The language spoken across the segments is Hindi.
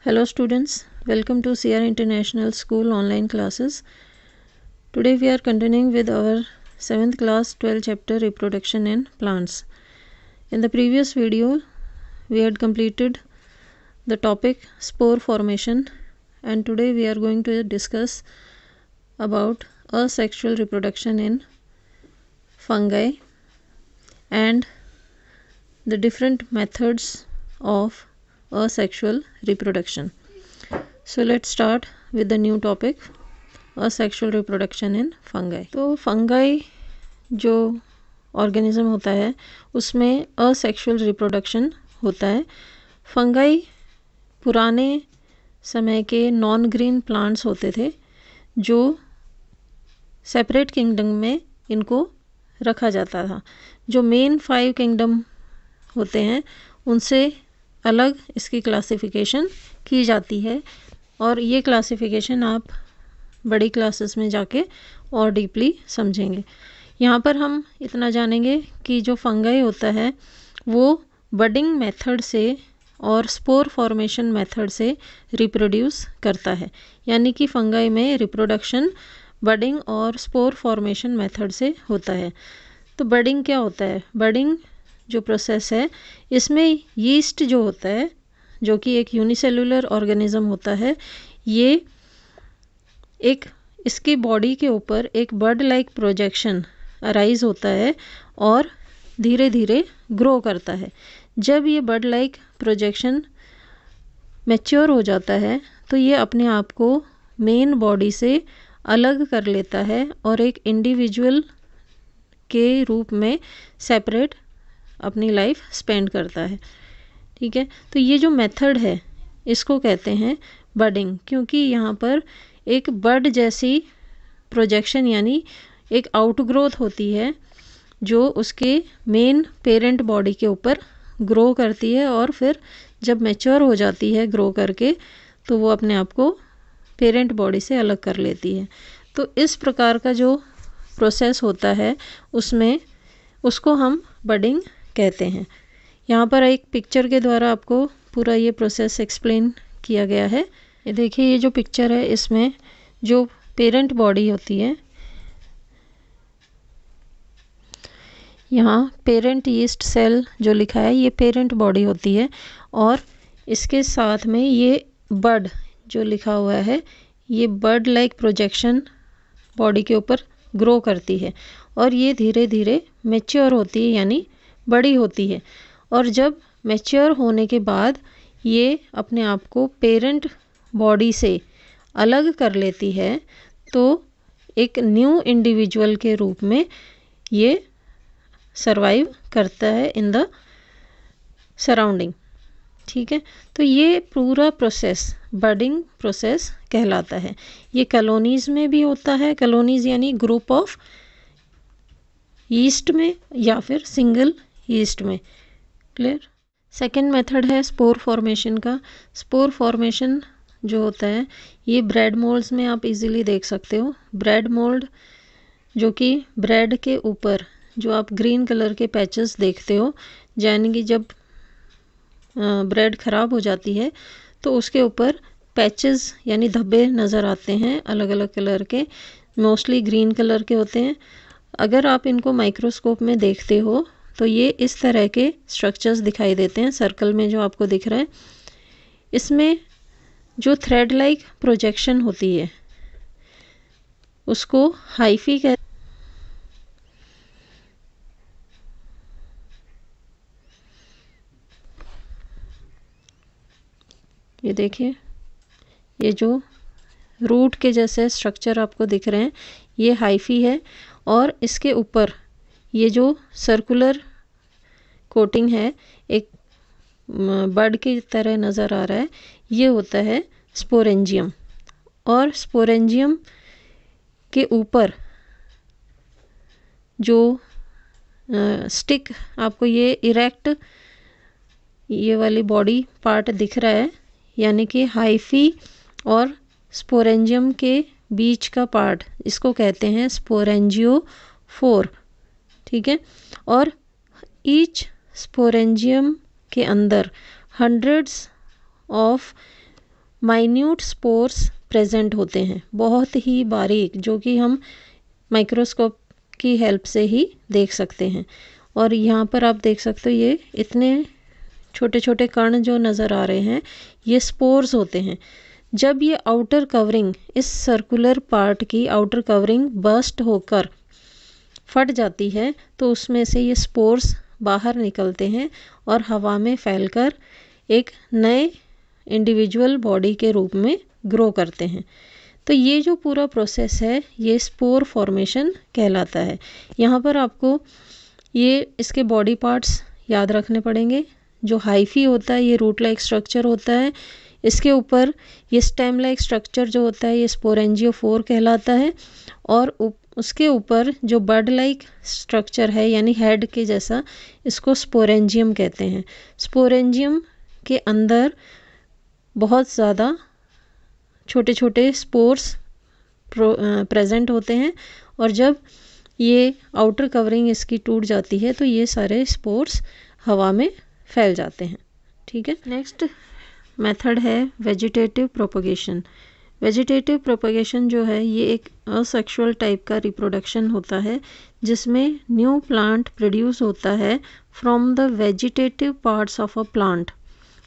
Hello students, welcome to CR International School online classes. Today we are continuing with our 7th class 12th chapter reproduction in plants. In the previous video we had completed the topic spore formation, and today we are going to discuss about asexual reproduction in fungi and the different methods of asexual reproduction. So let's start with the new topic asexual reproduction in fungi. तो fungi जो ऑर्गेनिज्म होता है उसमें asexual reproduction होता है. fungi पुराने समय के नॉन ग्रीन प्लांट्स होते थे जो सेपरेट किंगडम में इनको रखा जाता था. जो मेन 5 किंगडम होते हैं उनसे अलग इसकी क्लासिफिकेशन की जाती है, और ये क्लासिफिकेशन आप बड़ी क्लासेस में जाके और डीपली समझेंगे. यहाँ पर हम इतना जानेंगे कि जो फंगाई होता है वो बडिंग मेथड से और स्पोर फॉर्मेशन मेथड से रिप्रोड्यूस करता है. यानी कि फंगाई में रिप्रोडक्शन बडिंग और स्पोर फॉर्मेशन मेथड से होता है. तो बडिंग क्या होता है? बडिंग जो प्रोसेस है इसमें यीस्ट जो होता है, जो कि एक यूनिसेलुलर ऑर्गेनिज्म होता है, ये एक इसकी बॉडी के ऊपर एक बर्ड लाइक प्रोजेक्शन अराइज होता है और धीरे धीरे ग्रो करता है. जब ये बर्ड लाइक प्रोजेक्शन मैच्योर हो जाता है तो ये अपने आप को मेन बॉडी से अलग कर लेता है और एक इंडिविजुअल के रूप में सेपरेट अपनी लाइफ स्पेंड करता है. ठीक है, तो ये जो मेथड है इसको कहते हैं बडिंग, क्योंकि यहाँ पर एक बर्ड जैसी प्रोजेक्शन यानी एक आउटग्रोथ होती है जो उसके मेन पेरेंट बॉडी के ऊपर ग्रो करती है, और फिर जब मैच्योर हो जाती है ग्रो करके तो वो अपने आप को पेरेंट बॉडी से अलग कर लेती है. तो इस प्रकार का जो प्रोसेस होता है उसमें उसको हम बडिंग कहते हैं. यहाँ पर एक पिक्चर के द्वारा आपको पूरा ये प्रोसेस एक्सप्लेन किया गया है. ये देखिए, ये जो पिक्चर है इसमें जो पेरेंट बॉडी होती है, यहाँ पेरेंट यीस्ट सेल जो लिखा है ये पेरेंट बॉडी होती है, और इसके साथ में ये बड जो लिखा हुआ है ये बर्ड लाइक प्रोजेक्शन बॉडी के ऊपर ग्रो करती है और ये धीरे धीरे मैच्योर होती है यानी बड़ी होती है. और जब मैच्योर होने के बाद ये अपने आप को पेरेंट बॉडी से अलग कर लेती है तो एक न्यू इंडिविजुअल के रूप में ये सरवाइव करता है इन द सराउंडिंग. ठीक है, तो ये पूरा प्रोसेस बडिंग प्रोसेस कहलाता है. ये कॉलोनीज़ में भी होता है. कॉलोनीज़ यानी ग्रुप ऑफ यीस्ट में या फिर सिंगल यीस्ट में. क्लियर? सेकेंड मेथड है स्पोर फॉर्मेशन का. स्पोर फॉर्मेशन जो होता है ये ब्रेड मोल्ड्स में आप इजीली देख सकते हो. ब्रेड मोल्ड जो कि ब्रेड के ऊपर जो आप ग्रीन कलर के पैचेस देखते हो, यानी कि जब ब्रेड ख़राब हो जाती है तो उसके ऊपर पैचेस यानी धब्बे नज़र आते हैं अलग अलग कलर के, मोस्टली ग्रीन कलर के होते हैं. अगर आप इनको माइक्रोस्कोप में देखते हो तो ये इस तरह के स्ट्रक्चर्स दिखाई देते हैं सर्कल में जो आपको दिख रहा है. इसमें जो थ्रेड लाइक प्रोजेक्शन होती है उसको हाइफी कहते हैं. ये देखिए, ये जो रूट के जैसे स्ट्रक्चर आपको दिख रहे हैं ये हाइफी है, और इसके ऊपर ये जो सर्कुलर कोटिंग है एक बड की तरह नज़र आ रहा है ये होता है स्पोरेंजियम. और स्पोरेंजियम के ऊपर जो स्टिक आपको ये इरेक्ट ये वाली बॉडी पार्ट दिख रहा है यानी कि हाइफी और स्पोरेंजियम के बीच का पार्ट, इसको कहते हैं स्पोरेंजियोफोर. ठीक है, और ईच स्पोरेंजियम के अंदर hundreds of minute spores present होते हैं, बहुत ही बारीक, जो कि हम माइक्रोस्कोप की हेल्प से ही देख सकते हैं। और यहाँ पर आप देख सकते हो ये इतने छोटे छोटे कण जो नज़र आ रहे हैं, ये स्पोर्स होते हैं। जब ये आउटर कवरिंग, इस सर्कुलर पार्ट की आउटर कवरिंग बर्स्ट होकर फट जाती है तो उसमें से ये स्पोर्स बाहर निकलते हैं और हवा में फैलकर एक नए इंडिविजुअल बॉडी के रूप में ग्रो करते हैं। तो ये जो पूरा प्रोसेस है ये स्पोर फॉर्मेशन कहलाता है। यहाँ पर आपको ये इसके बॉडी पार्ट्स याद रखने पड़ेंगे। जो हाइफी होता है ये रूट लाइक स्ट्रक्चर होता है, इसके ऊपर ये स्टेम लाइक स्ट्रक्चर जो होता है ये स्पोरेंजियोफोर कहलाता है, और उसके ऊपर जो बड लाइक स्ट्रक्चर है यानी हेड के जैसा, इसको स्पोरेंजियम कहते हैं। स्पोरेंजियम के अंदर बहुत ज़्यादा छोटे छोटे स्पोर्स प्रेजेंट होते हैं, और जब ये आउटर कवरिंग इसकी टूट जाती है तो ये सारे स्पोर्स हवा में फैल जाते हैं। ठीक है, नेक्स्ट मेथड है वेजिटेटिव प्रोपगेशन। वेजिटेटिव प्रोपगेशन जो है ये एक असेक्सुअल टाइप का रिप्रोडक्शन होता है, जिसमें न्यू प्लांट प्रोड्यूस होता है from the vegetative parts of a plant.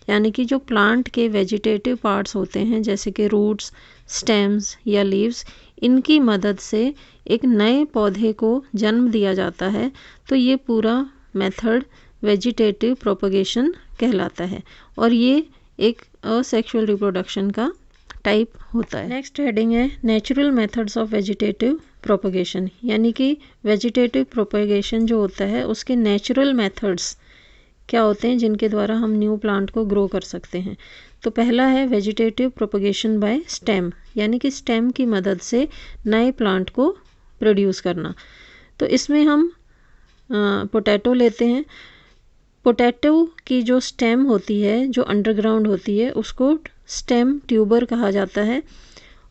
यानी कि जो प्लांट के वेजिटेटिव पार्ट्स होते हैं जैसे कि रूट्स, स्टेम्स या लीव्स, इनकी मदद से एक नए पौधे को जन्म दिया जाता है। तो ये पूरा मेथड वेजिटेटिव प्रोपगेशन कहलाता है, और ये एक असेक्सुअल रिप्रोडक्शन का टाइप होता है। नेक्स्ट हेडिंग है natural methods of vegetative propagation. यानी कि वेजिटेटिव प्रोपगेशन जो होता है उसके नेचुरल मेथड्स क्या होते हैं जिनके द्वारा हम न्यू प्लांट को ग्रो कर सकते हैं। तो पहला है वेजिटेटिव प्रोपगेशन बाय स्टेम, यानी कि स्टेम की मदद से नए प्लांट को प्रोड्यूस करना। तो इसमें हम पोटैटो लेते हैं। पोटैटो की जो स्टेम होती है, जो अंडरग्राउंड होती है, उसको स्टेम ट्यूबर कहा जाता है,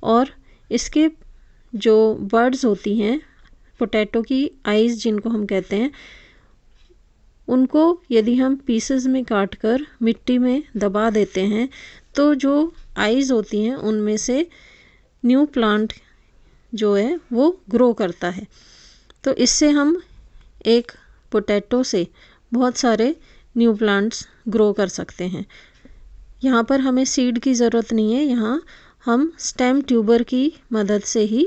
और इसके जो बर्ड्स होती हैं, पोटैटो की आइज़ जिनको हम कहते हैं, उनको यदि हम पीसेस में काटकर मिट्टी में दबा देते हैं तो जो आइज़ होती हैं उनमें से न्यू प्लांट जो है वो ग्रो करता है। तो इससे हम एक पोटैटो से बहुत सारे न्यू प्लांट्स ग्रो कर सकते हैं। यहाँ पर हमें सीड की ज़रूरत नहीं है, यहाँ हम स्टेम ट्यूबर की मदद से ही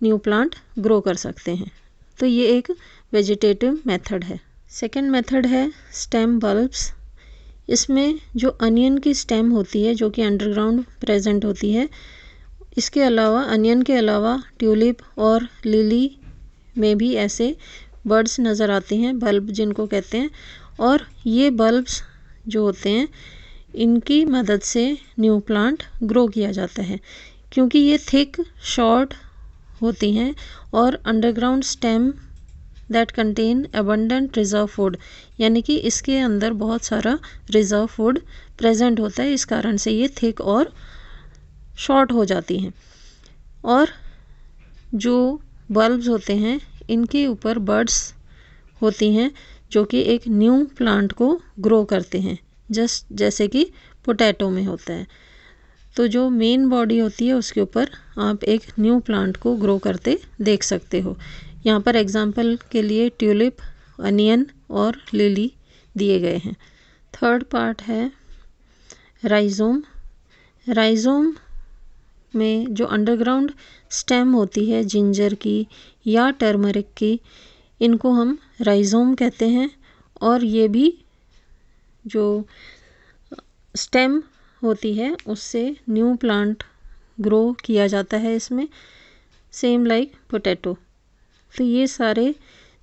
न्यू प्लांट ग्रो कर सकते हैं। तो ये एक वेजिटेटिव मेथड है। सेकेंड मेथड है स्टेम बल्ब्स। इसमें जो अनियन की स्टेम होती है जो कि अंडरग्राउंड प्रेजेंट होती है, इसके अलावा अनियन के अलावा ट्यूलिप और लिली में भी ऐसे बर्ड्स नज़र आते हैं, बल्ब जिनको कहते हैं, और ये बल्ब्स जो होते हैं इनकी मदद से न्यू प्लांट ग्रो किया जाता है। क्योंकि ये थिक शॉर्ट होती हैं और underground stem that contain abundant reserve food, यानी कि इसके अंदर बहुत सारा रिजर्व फूड प्रेजेंट होता है, इस कारण से ये थिक और शॉर्ट हो जाती हैं। और जो बल्ब्स होते हैं इनके ऊपर बर्ड्स होती हैं जो कि एक न्यू प्लांट को ग्रो करते हैं, जैसे कि पोटैटो में होता है। तो जो मेन बॉडी होती है उसके ऊपर आप एक न्यू प्लांट को ग्रो करते देख सकते हो। यहाँ पर एग्जाम्पल के लिए ट्यूलिप, अनियन और लिली दिए गए हैं। थर्ड पार्ट है राइजोम। राइजोम में जो अंडरग्राउंड स्टेम होती है जिंजर की या टर्मरिक की, इनको हम राइजोम कहते हैं। और ये भी जो स्टेम होती है उससे न्यू प्लांट ग्रो किया जाता है इसमें, सेम लाइक पोटैटो। तो ये सारे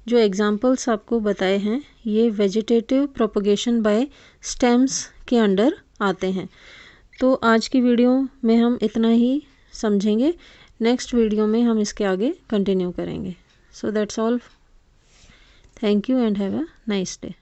जो एग्जांपल्स आपको बताए हैं ये वेजिटेटिव प्रोपगेशन बाय स्टेम्स के अंडर आते हैं। तो आज की वीडियो में हम इतना ही समझेंगे, नेक्स्ट वीडियो में हम इसके आगे कंटिन्यू करेंगे। So that's all, thank you and have a nice day.